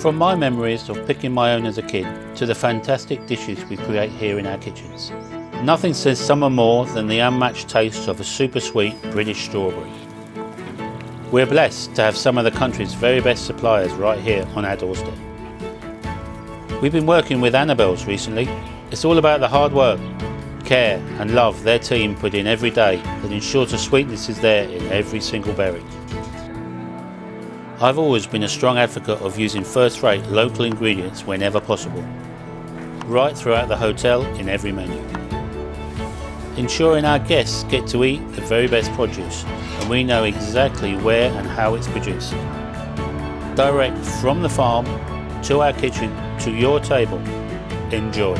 From my memories of picking my own as a kid to the fantastic dishes we create here in our kitchens, nothing says summer more than the unmatched taste of a super sweet British strawberry. We're blessed to have some of the country's very best suppliers right here on our doorstep. We've been working with Annabel's recently. It's all about the hard work, care and love their team put in every day that ensures the sweetness is there in every single berry. I've always been a strong advocate of using first-rate local ingredients whenever possible, right throughout the hotel in every menu. Ensuring our guests get to eat the very best produce and we know exactly where and how it's produced. Direct from the farm to our kitchen to your table. Enjoy.